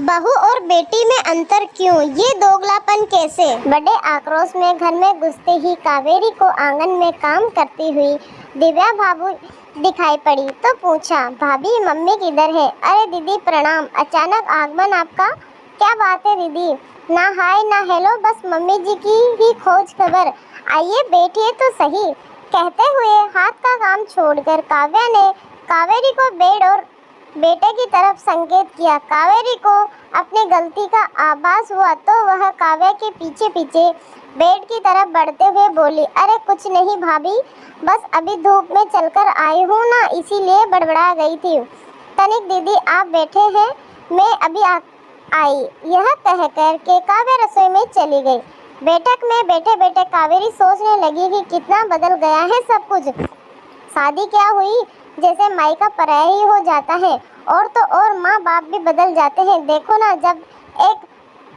बहू और बेटी में अंतर क्यों? ये दोगलापन कैसे? बड़े आक्रोश में घर में घुसते ही कावेरी को आंगन में काम करती हुई दिव्या भाभी दिखाई पड़ी तो पूछा, भाभी मम्मी किधर है? अरे दीदी प्रणाम, अचानक आगमन आपका, क्या बात है दीदी? ना हाय ना हेलो, बस मम्मी जी की ही खोज खबर। आइए बैठिए तो सही। कहते हुए हाथ का काम छोड़कर काव्या ने कावेरी को बेड और बेटे की तरफ संकेत किया। कावेरी को अपनी गलती का आभास हुआ तो वह काव्या के पीछे पीछे बेड की तरफ बढ़ते हुए बोली, अरे कुछ नहीं भाभी, बस अभी धूप में चलकर आई हूँ ना, इसीलिए बड़बड़ा गई थी। तनिक दीदी आप बैठे हैं, मैं अभी आई। यह कहकर के काव्या रसोई में चली गई। बैठक में बैठे बैठे कावेरी सोचने लगी कि कितना बदल गया है सब कुछ। शादी क्या हुई, जैसे मायका पराया ही हो जाता है। और तो और माँ बाप भी बदल जाते हैं। देखो ना, जब एक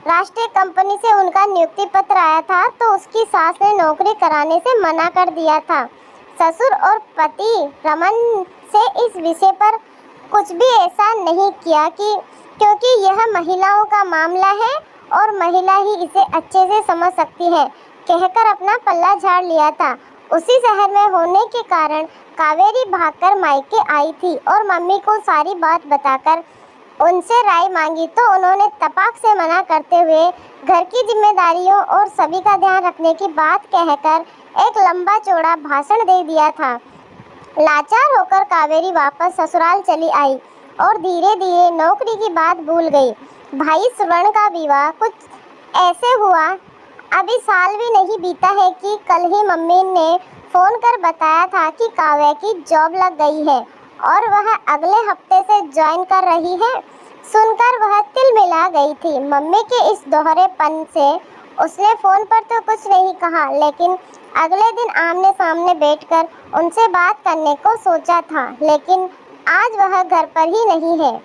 राष्ट्रीय कंपनी से उनका नियुक्ति पत्र आया था तो उसकी सास ने नौकरी कराने से मना कर दिया था। ससुर और पति रमन से इस विषय पर कुछ भी ऐसा नहीं किया कि क्योंकि यह महिलाओं का मामला है और महिला ही इसे अच्छे से समझ सकती है, कहकर अपना पल्ला झाड़ लिया था। उसी शहर में होने के कारण कावेरी भागकर मायके आई थी और मम्मी को सारी बात बताकर उनसे राय मांगी तो उन्होंने तपाक से मना करते हुए घर की जिम्मेदारियों और सभी का ध्यान रखने की बात कहकर एक लंबा चौड़ा भाषण दे दिया था। लाचार होकर कावेरी वापस ससुराल चली आई और धीरे धीरे नौकरी की बात भूल गई। भाई स्वर्ण का विवाह कुछ ऐसे हुआ, अभी साल भी नहीं बीता है कि कल ही मम्मी ने फोन कर बताया था कि काव्या की जॉब लग गई है और वह अगले हफ्ते से ज्वाइन कर रही है। सुनकर वह तिलमिला गई थी। मम्मी के इस दोहरेपन से उसने फोन पर तो कुछ नहीं कहा, लेकिन अगले दिन आमने सामने बैठकर उनसे बात करने को सोचा था, लेकिन आज वह घर पर ही नहीं है।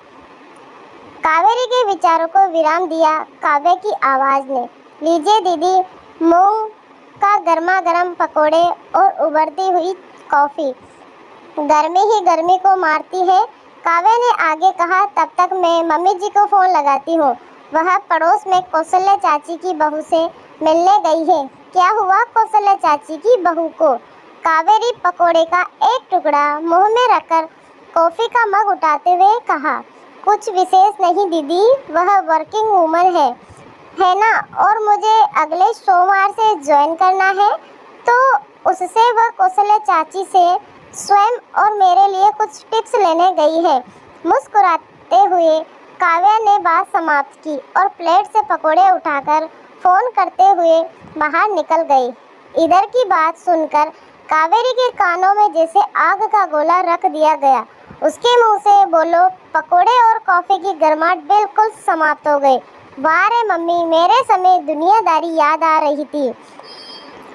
कावेरी के विचारों को विराम दिया काव्या की आवाज ने, लीजिए दीदी, मूंग का गर्मा गर्म पकोड़े और उबलती हुई कॉफी गर्मी ही गर्मी को मारती है। काव्या ने आगे कहा, तब तक मैं मम्मी जी को फोन लगाती हूँ, वह पड़ोस में कौशल्या चाची की बहू से मिलने गई है। क्या हुआ कौशल्या चाची की बहू को? कावेरी पकोड़े का एक टुकड़ा मुंह में रखकर कॉफी का मग उठाते हुए कहा, कुछ विशेष नहीं दीदी, वह वर्किंग वूमन है ना, और मुझे अगले सोमवार से ज्वाइन करना है, तो उससे वह कौशल्या चाची से स्वयं और मेरे लिए कुछ टिप्स लेने गई है। मुस्कुराते हुए काव्या ने बात समाप्त की और प्लेट से पकोड़े उठाकर फोन करते हुए बाहर निकल गई। इधर की बात सुनकर कावेरी के कानों में जैसे आग का गोला रख दिया गया। उसके मुंह से बोलो पकोड़े और कॉफी की गर्माहट बिल्कुल समाप्त हो गई। वाह रे मम्मी, मेरे समय दुनियादारी याद आ रही थी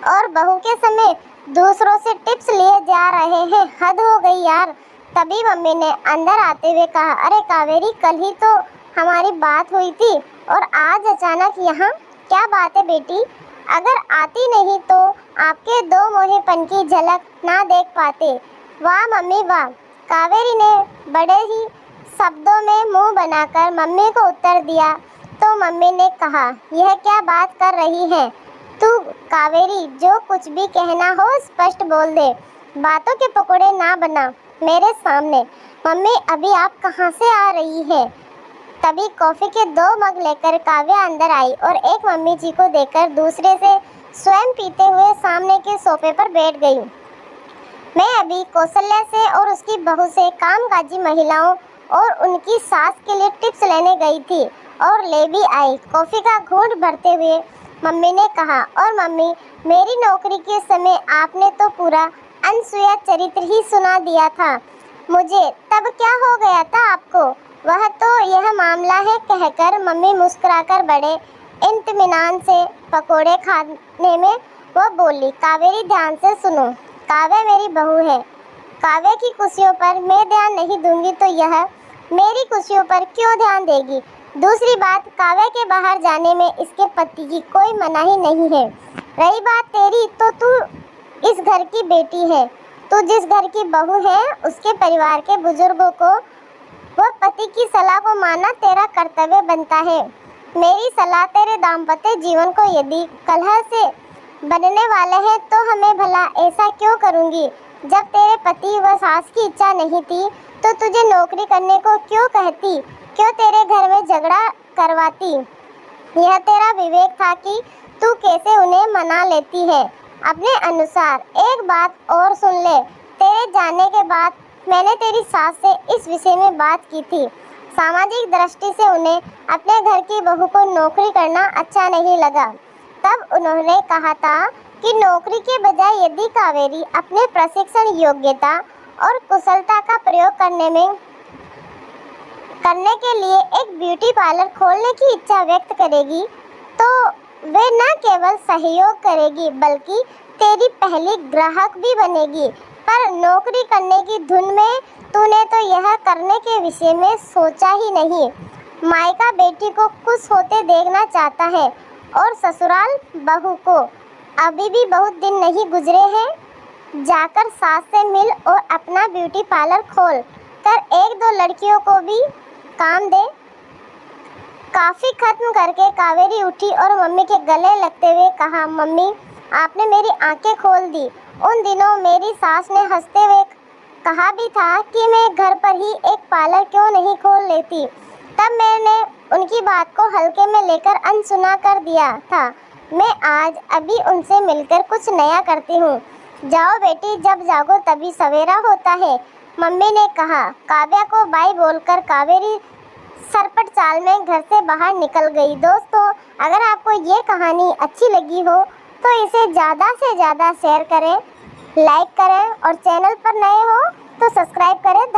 और बहू के समय दूसरों से टिप्स लिए जा रहे हैं, हद हो गई यार। तभी मम्मी ने अंदर आते हुए कहा, अरे कावेरी, कल ही तो हमारी बात हुई थी और आज अचानक यहाँ, क्या बात है बेटी? अगर आती नहीं तो आपके दो मोहेपन की झलक ना देख पाते। वाह मम्मी वाह, कावेरी ने बड़े ही शब्दों में मुंह बनाकर मम्मी को उत्तर दिया तो मम्मी ने कहा, यह क्या बात कर रही है तू कावेरी, जो कुछ भी कहना हो स्पष्ट बोल दे, बातों के पकोड़े ना बना मेरे सामने। मम्मी अभी आप कहाँ से आ रही है? तभी कॉफी के 2 मग लेकर काव्या अंदर आई और एक मम्मी जी को देकर दूसरे से स्वयं पीते हुए सामने के सोफे पर बैठ गई। मैं अभी कौशल्या से और उसकी बहू से कामकाजी महिलाओं और उनकी सास के लिए टिप्स लेने गई थी और ले भी आई। कॉफी का घूंट भरते हुए मम्मी ने कहा, और मम्मी, मेरी नौकरी के समय आपने तो पूरा अनसुया चरित्र ही सुना दिया था मुझे, तब क्या हो गया था आपको? वह तो यह मामला है, कहकर मम्मी मुस्कुराकर बड़े इत्मीनान से पकोड़े खाने में वह बोली, कावेरी ध्यान से सुनो, काव्या मेरी बहू है। काव्या की खुशियों पर मैं ध्यान नहीं दूंगी तो यह मेरी खुशियों पर क्यों ध्यान देगी? दूसरी बात, काव्या के बाहर जाने में इसके पति की कोई मनाही नहीं है। रही बात तेरी, तो तू इस घर की बेटी है, तू जिस घर की बहू है उसके परिवार के बुजुर्गों को वह पति की सलाह को मानना तेरा कर्तव्य बनता है। मेरी सलाह तेरे दाम्पत्य जीवन को यदि कलह से बनने वाले हैं तो हमें भला ऐसा क्यों करूँगी। जब तेरे पति व सास की इच्छा नहीं थी तो तुझे नौकरी करने को क्यों कहती, क्यों तेरे घर में झगड़ा करवाती। यह तेरा विवेक था कि तू कैसे उन्हें मना लेती है अपने अनुसार। एक बात और सुन ले, तेरे जाने के बाद मैंने तेरी सास से इस विषय में बात की थी। सामाजिक दृष्टि से उन्हें अपने घर की बहू को नौकरी करना अच्छा नहीं लगा। तब उन्होंने कहा था कि नौकरी के बजाय यदि कावेरी अपने प्रशिक्षण, योग्यता और कुशलता का प्रयोग करने के लिए एक ब्यूटी पार्लर खोलने की इच्छा व्यक्त करेगी तो वे न केवल सहयोग करेगी बल्कि तेरी पहली ग्राहक भी बनेगी। पर नौकरी करने की धुन में तूने तो यह करने के विषय में सोचा ही नहीं। मायका बेटी को खुश होते देखना चाहता है और ससुराल बहू को अभी भी बहुत दिन नहीं गुजरे हैं। जाकर सास से मिल और अपना ब्यूटी पार्लर खोल कर एक दो लड़कियों को भी काम दे। काफ़ी खत्म करके कावेरी उठी और मम्मी के गले लगते हुए कहा, मम्मी आपने मेरी आंखें खोल दी। उन दिनों मेरी सास ने हंसते हुए कहा भी था कि मैं घर पर ही एक पार्लर क्यों नहीं खोल लेती। तब मैंने उनकी बात को हल्के में लेकर अनसुना कर दिया था। मैं आज अभी उनसे मिलकर कुछ नया करती हूँ। जाओ बेटी, जब जागो तभी सवेरा होता है, मम्मी ने कहा। काव्या को बाय बोलकर कावेरी सरपट चाल में घर से बाहर निकल गई। दोस्तों, अगर आपको ये कहानी अच्छी लगी हो तो इसे ज़्यादा से ज़्यादा शेयर करें, लाइक करें और चैनल पर नए हो तो सब्सक्राइब करें।